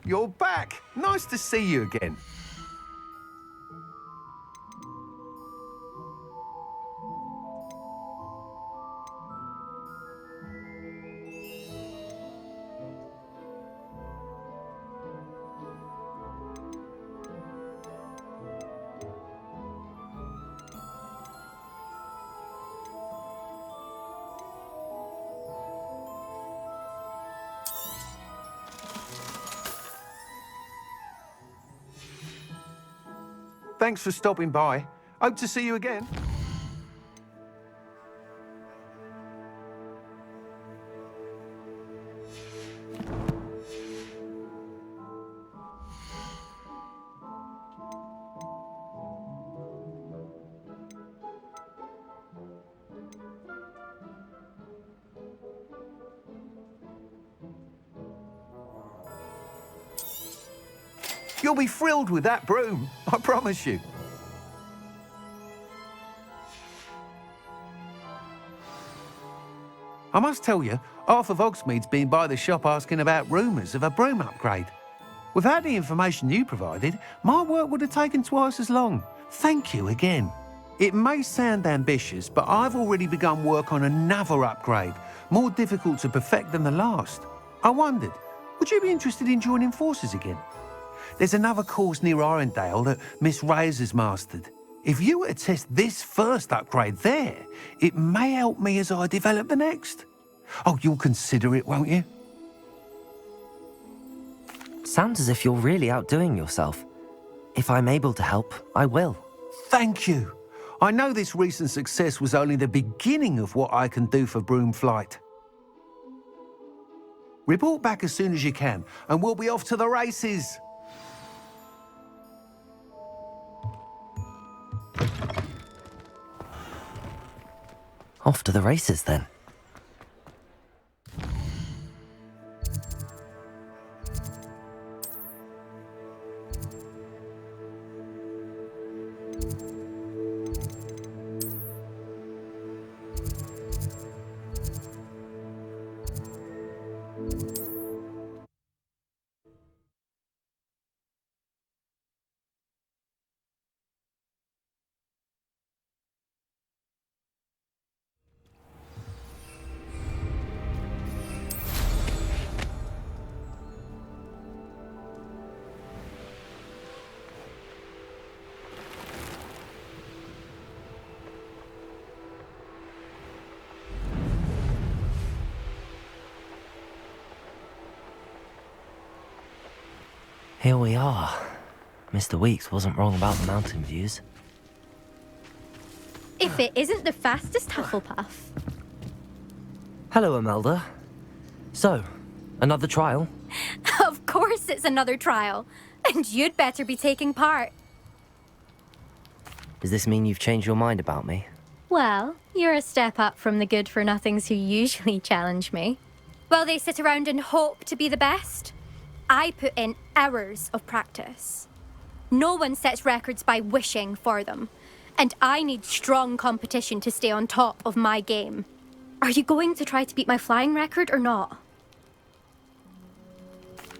you're back. Nice to see you again. Thanks for stopping by. Hope to see you again. You'll be thrilled with that broom, I promise you. I must tell you, half of Hogsmeade's been by the shop asking about rumours of a broom upgrade. Without the information you provided, my work would have taken twice as long. Thank you again. It may sound ambitious, but I've already begun work on another upgrade, more difficult to perfect than the last. I wondered, would you be interested in joining forces again? There's another course near Arendelle that Miss Reyes has mastered. If you were to test this first upgrade there, it may help me as I develop the next. Oh, you'll consider it, won't you? Sounds as if you're really outdoing yourself. If I'm able to help, I will. Thank you. I know this recent success was only the beginning of what I can do for Broomflight. Report back as soon as you can, and we'll be off to the races. Off to the races, then. Here we are. Mr. Weeks wasn't wrong about the mountain views. If it isn't the fastest Hufflepuff. Hello, Imelda. So, another trial? Of course it's another trial. And you'd better be taking part. Does this mean you've changed your mind about me? Well, you're a step up from the good-for-nothings who usually challenge me. While they sit around and hope to be the best, I put in hours of practice. No one sets records by wishing for them, and I need strong competition to stay on top of my game. Are you going to try to beat my flying record or not?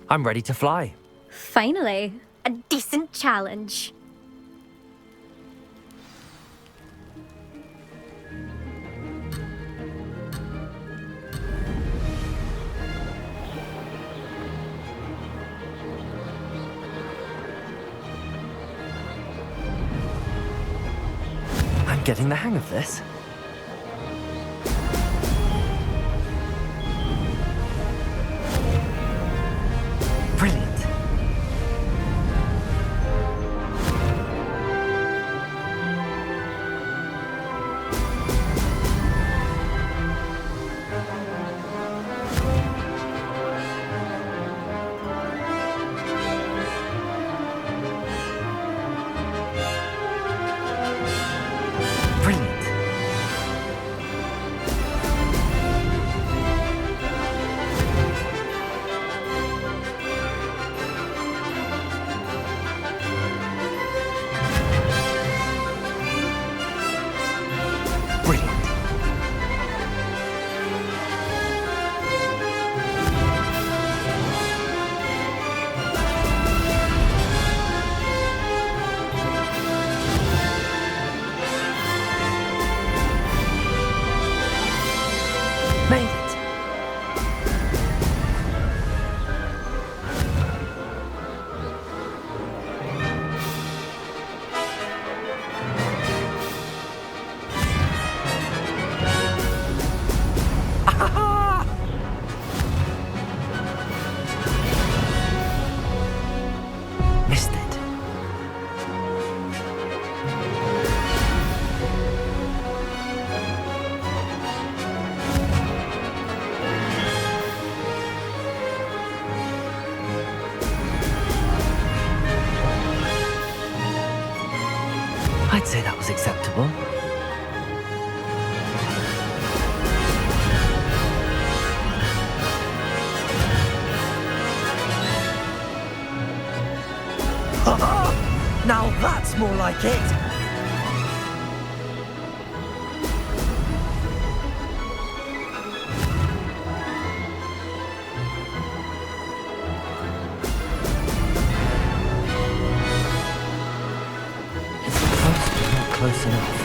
I'm ready to fly. Finally, a decent challenge. I'm getting the hang of this. Brilliant. Brilliant. say that was acceptable. Now that's more like it! It's close, but not close enough.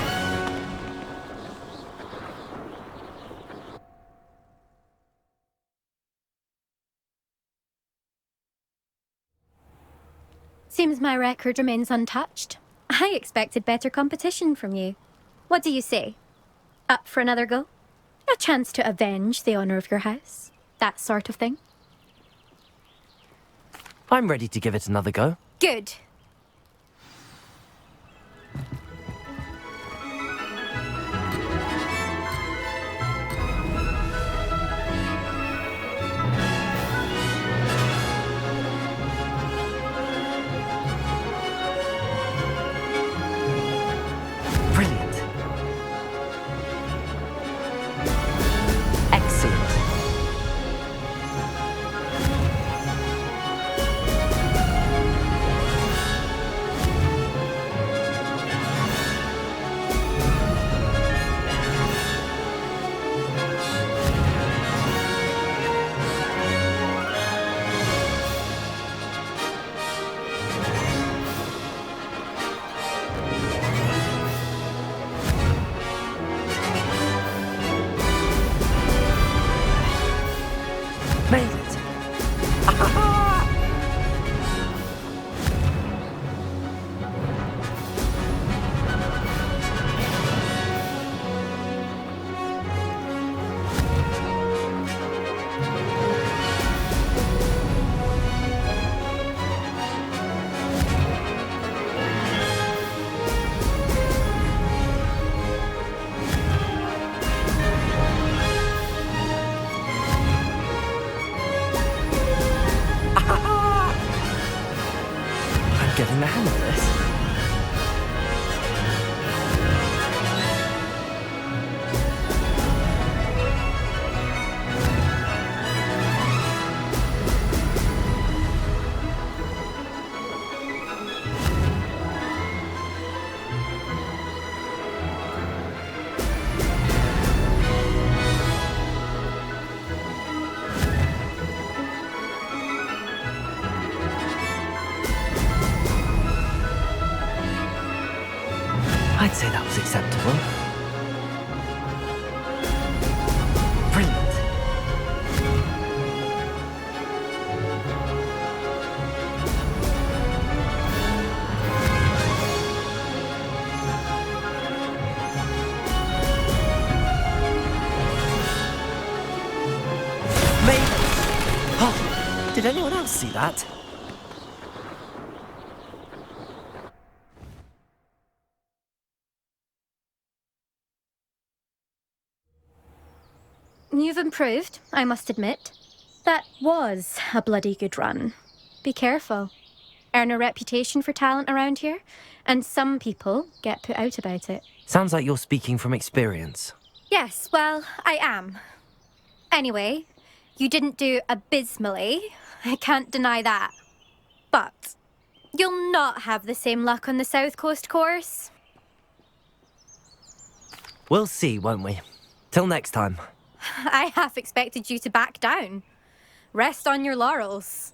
Seems my record remains untouched. I expected better competition from you. What do you say? Up for another go? A chance to avenge the honour of your house? That sort of thing? I'm ready to give it another go. Good. Brilliant. Excellent. Made it. I'm getting the hang of this. I'd say that was acceptable. Brilliant. Made it. Oh, did anyone else see that? You've improved, I must admit. That was a bloody good run. Be careful. Earn a reputation for talent around here, and some people get put out about it. Sounds like you're speaking from experience. Yes, well, I am. Anyway, you didn't do abysmally. I can't deny that. But you'll not have the same luck on the South Coast course. We'll see, won't we? Till next time. I half expected you to back down. Rest on your laurels.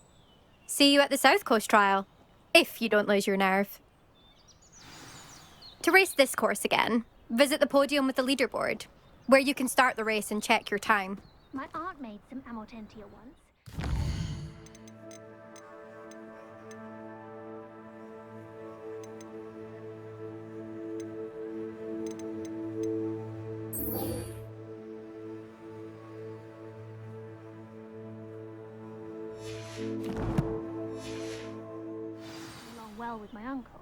See you at the South Coast trial, if you don't lose your nerve. To race this course again, visit the podium with the leaderboard, where you can start the race and check your time. My aunt made some amortentia once. Along well with my uncle.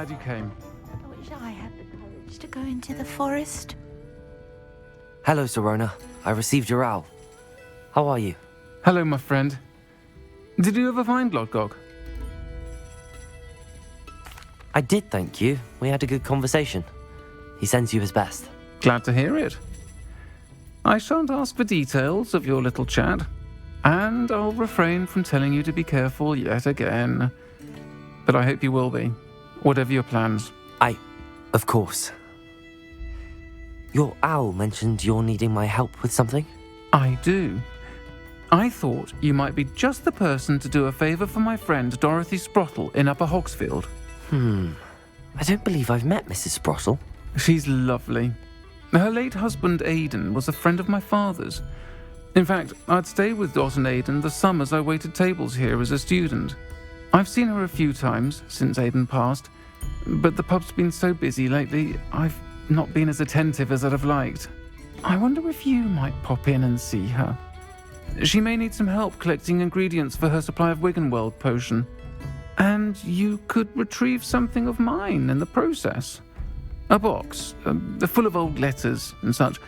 glad you came. I wish I had the courage to go into the forest. Hello, Sirona. I received your owl. How are you? Hello, my friend. Did you ever find Lodgok? I did, thank you. We had a good conversation. He sends you his best. Glad to hear it. I shan't ask for details of your little chat, and I'll refrain from telling you to be careful yet again. But I hope you will be, whatever your plans. Of course. Your owl mentioned you're needing my help with something? I do. I thought you might be just the person to do a favour for my friend Dorothy Sprottle in Upper Hogsfield. I don't believe I've met Mrs. Sprottle. She's lovely. Her late husband Aidan was a friend of my father's. In fact, I'd stay with Dot and Aidan the summers I waited tables here as a student. I've seen her a few times since Aidan passed, but the pub's been so busy lately, I've not been as attentive as I'd have liked. I wonder if you might pop in and see her. She may need some help collecting ingredients for her supply of Wiggenweld potion. And you could retrieve something of mine in the process. A box, full of old letters and such.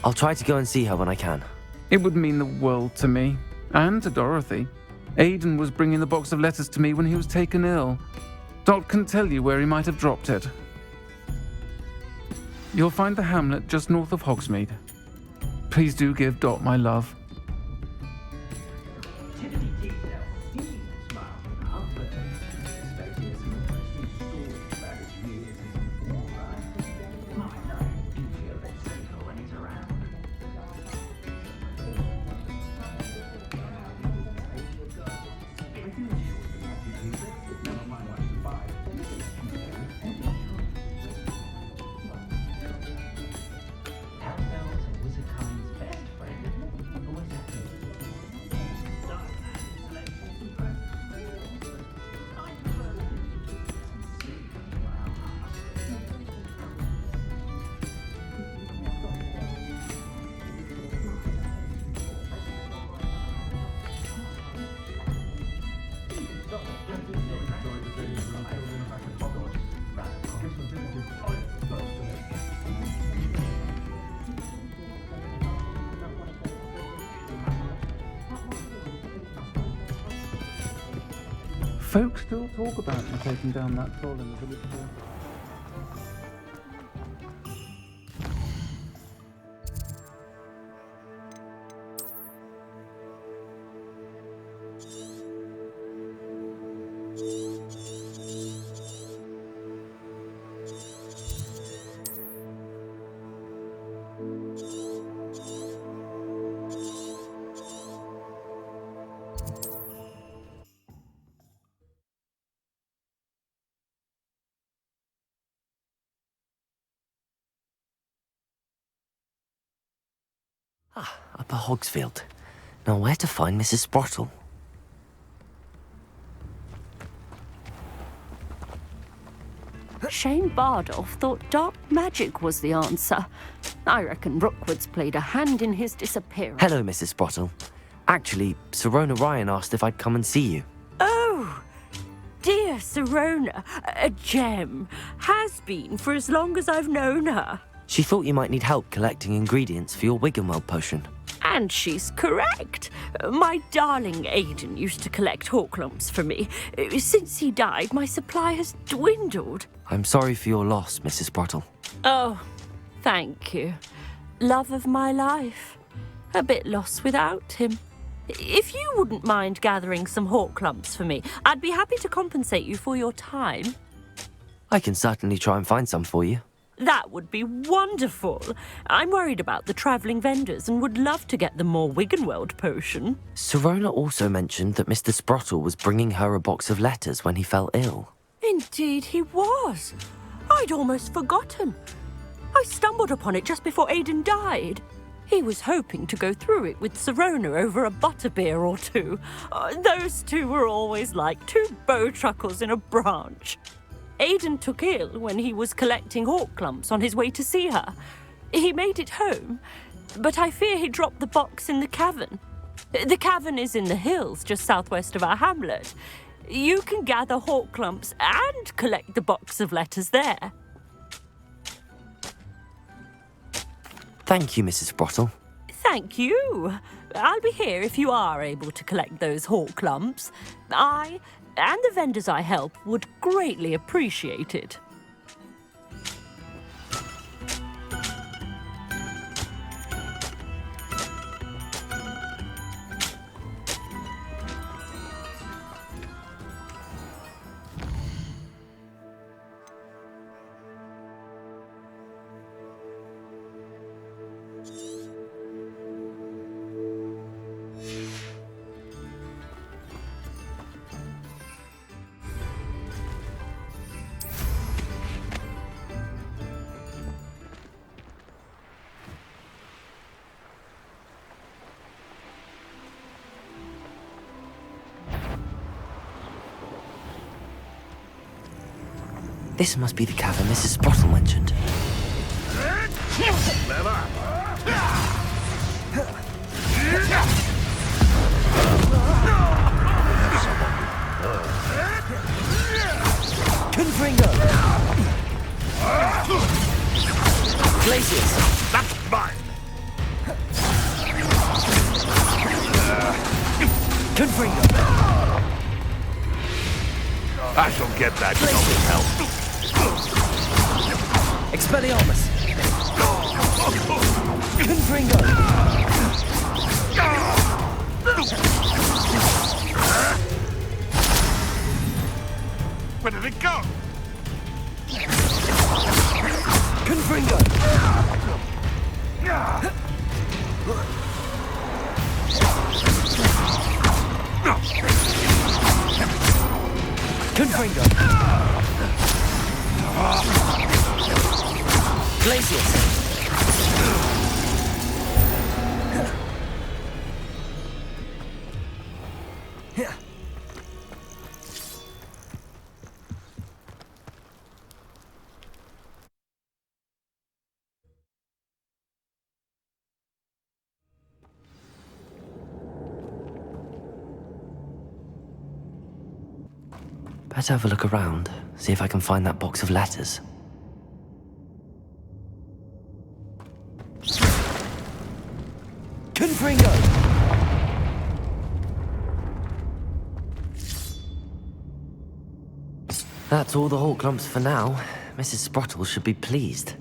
I'll try to go and see her when I can. It would mean the world to me, and to Dorothy. Aidan was bringing the box of letters to me when he was taken ill. Dot can tell you where he might have dropped it. You'll find the hamlet just north of Hogsmeade. Please do give Dot my love. Folks still talk about you taking down that troll in the village here. Upper Hogsfield. Now where to find Mrs. Sprottle? Shane Bardolph thought dark magic was the answer. I reckon Rookwood's played a hand in his disappearance. Hello, Mrs. Sprottle. Actually, Sirona Ryan asked if I'd come and see you. Oh, dear Sirona, a gem. Has been for as long as I've known her. She thought you might need help collecting ingredients for your Wiggenweld potion. And she's correct. My darling Aiden used to collect Horklumps for me. Since he died, my supply has dwindled. I'm sorry for your loss, Mrs. Sprottle. Oh, thank you. Love of my life. A bit lost without him. If you wouldn't mind gathering some Horklumps for me, I'd be happy to compensate you for your time. I can certainly try and find some for you. That would be wonderful. I'm worried about the travelling vendors and would love to get them more Wiggenweld potion. Sirona also mentioned that Mr. Sprottle was bringing her a box of letters when he fell ill. Indeed he was. I'd almost forgotten. I stumbled upon it just before Aiden died. He was hoping to go through it with Sirona over a butterbeer or two. Those two were always like two bowtruckles in a branch. Aiden took ill when he was collecting Horklumps on his way to see her. He made it home, but I fear he dropped the box in the cavern. The cavern is in the hills just southwest of our hamlet. You can gather Horklumps and collect the box of letters there. Thank you, Mrs. Sprottle. Thank you. I'll be here if you are able to collect those Horklumps. I and the vendors I help would greatly appreciate it. This must be the cavern Mrs. Sprottle mentioned. Confringo! Glaciers! That's mine! Confringo! I shall get that with help. Expelliarmus! Confringo! Where did it go? Confringo! Confringo! Glaciers! Better have a look around, see if I can find that box of letters. Confringo! That's all the Horklumps for now. Mrs. Sprottle should be pleased.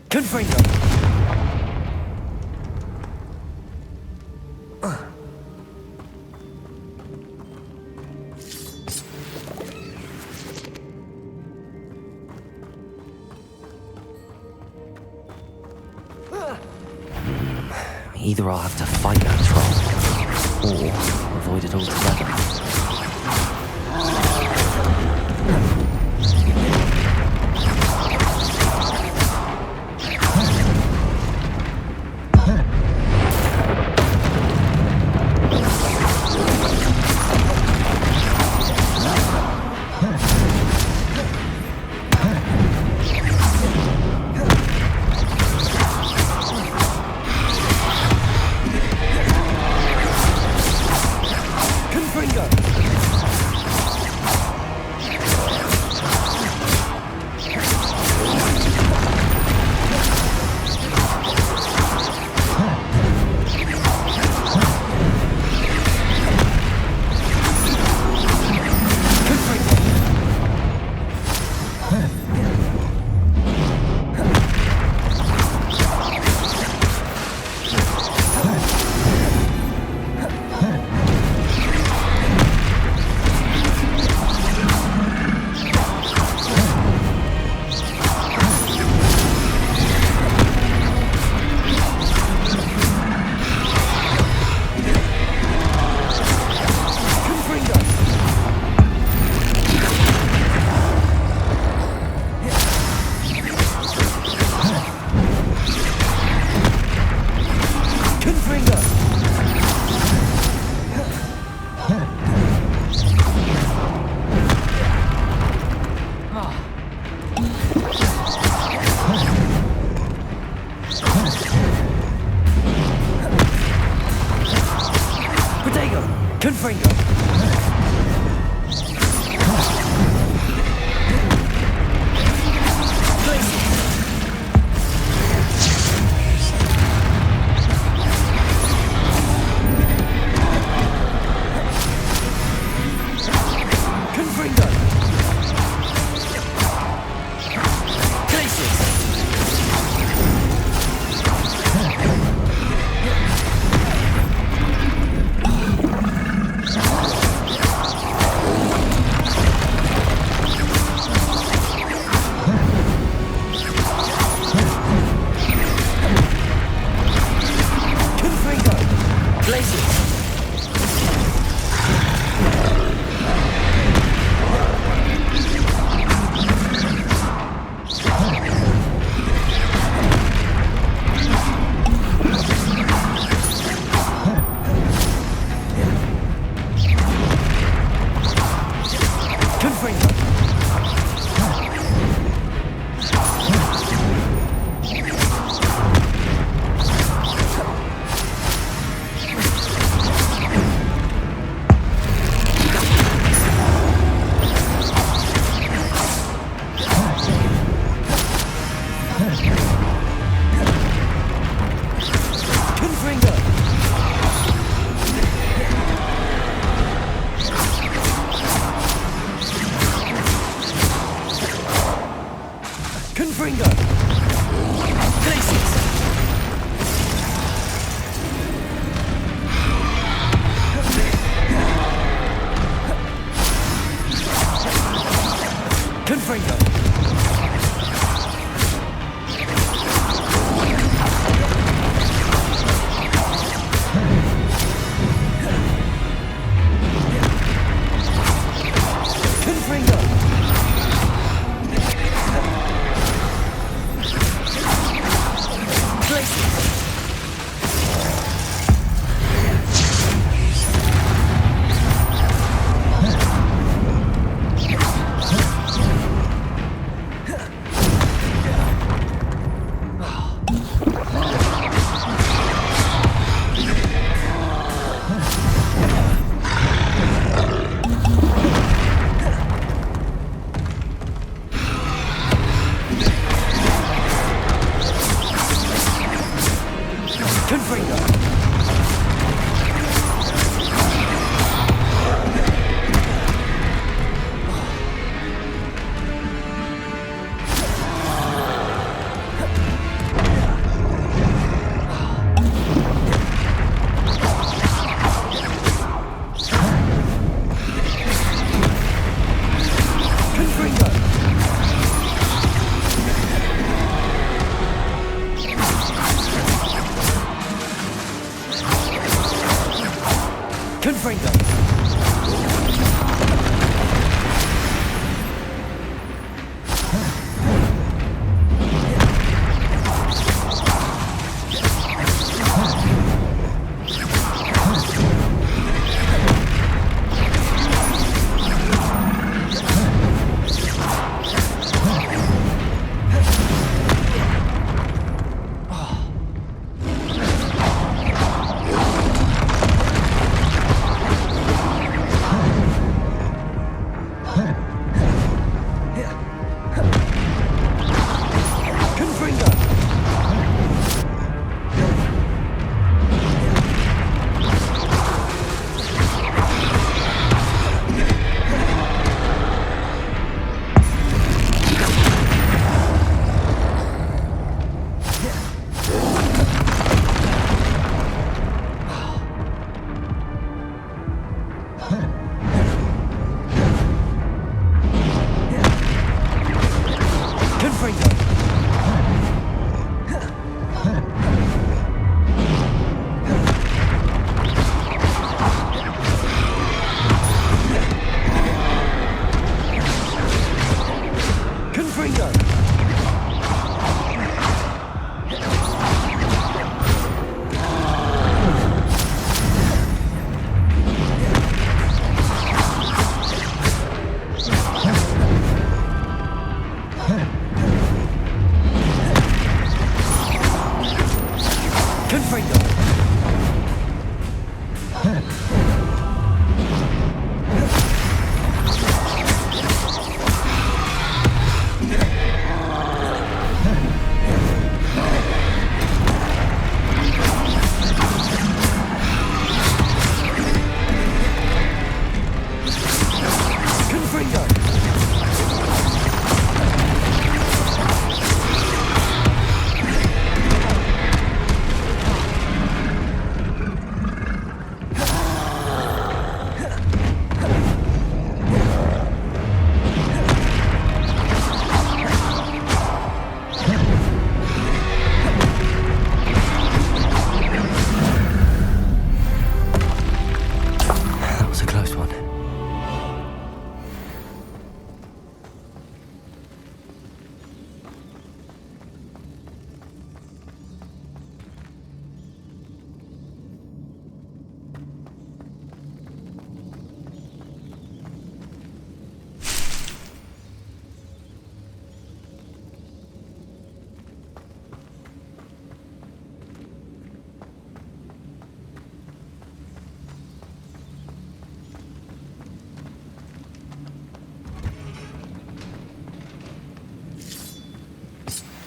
Confringo! Either I'll have to fight that troll, or avoid it altogether.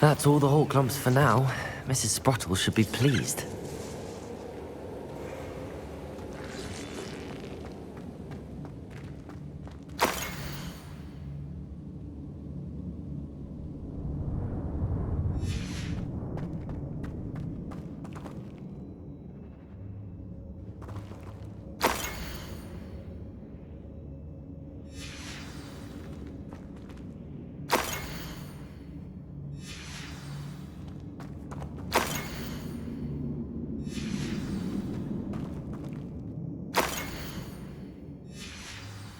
That's all the whole clumps for now. Mrs. Sprottle should be pleased.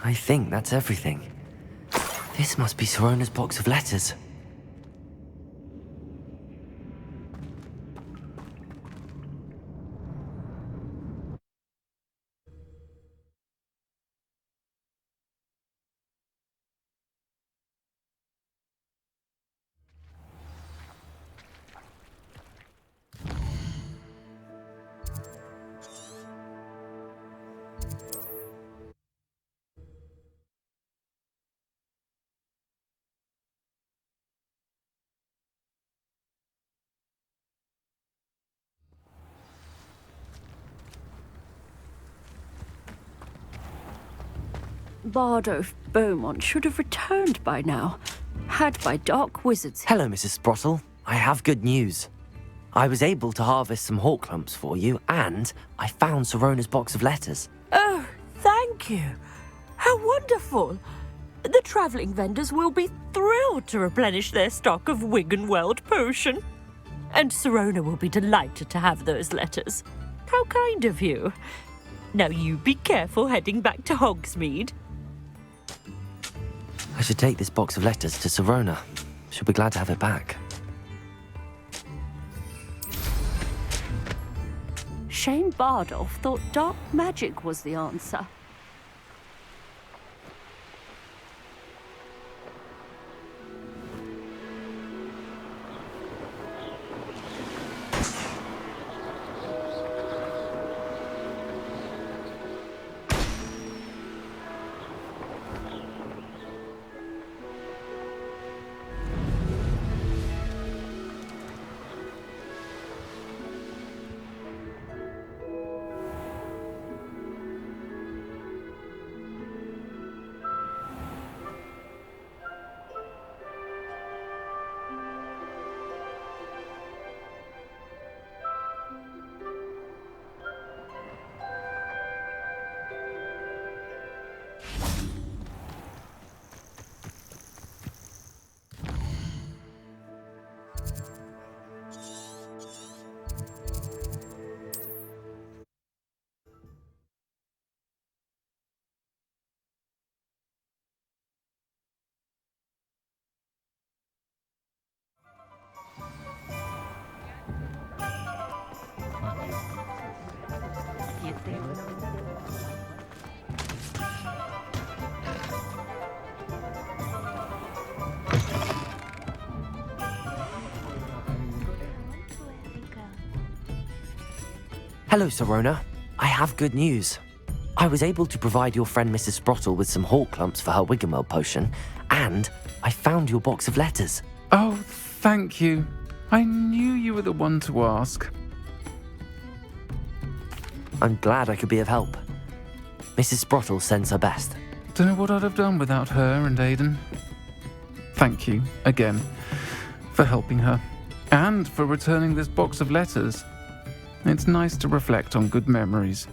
I think that's everything. This must be Sirona's box of letters. Bardo Beaumont should have returned by now, had my dark wizards. Hello, Mrs. Sprottle. I have good news. I was able to harvest some hawk clumps for you, and I found Sirona's box of letters. Oh, thank you. How wonderful. The travelling vendors will be thrilled to replenish their stock of Wiggenweld potion. And Sirona will be delighted to have those letters. How kind of you. Now you be careful heading back to Hogsmeade. I should take this box of letters to Sirona. She'll be glad to have it back. Shane Bardolph thought dark magic was the answer. Hello, Sirona. I have good news. I was able to provide your friend Mrs. Sprottle with some hawk lumps for her Wiggenweld potion, and I found your box of letters. Oh, thank you. I knew you were the one to ask. I'm glad I could be of help. Mrs. Sprottle sends her best. Don't know what I'd have done without her and Aidan. Thank you, again, for helping her, and for returning this box of letters. It's nice to reflect on good memories.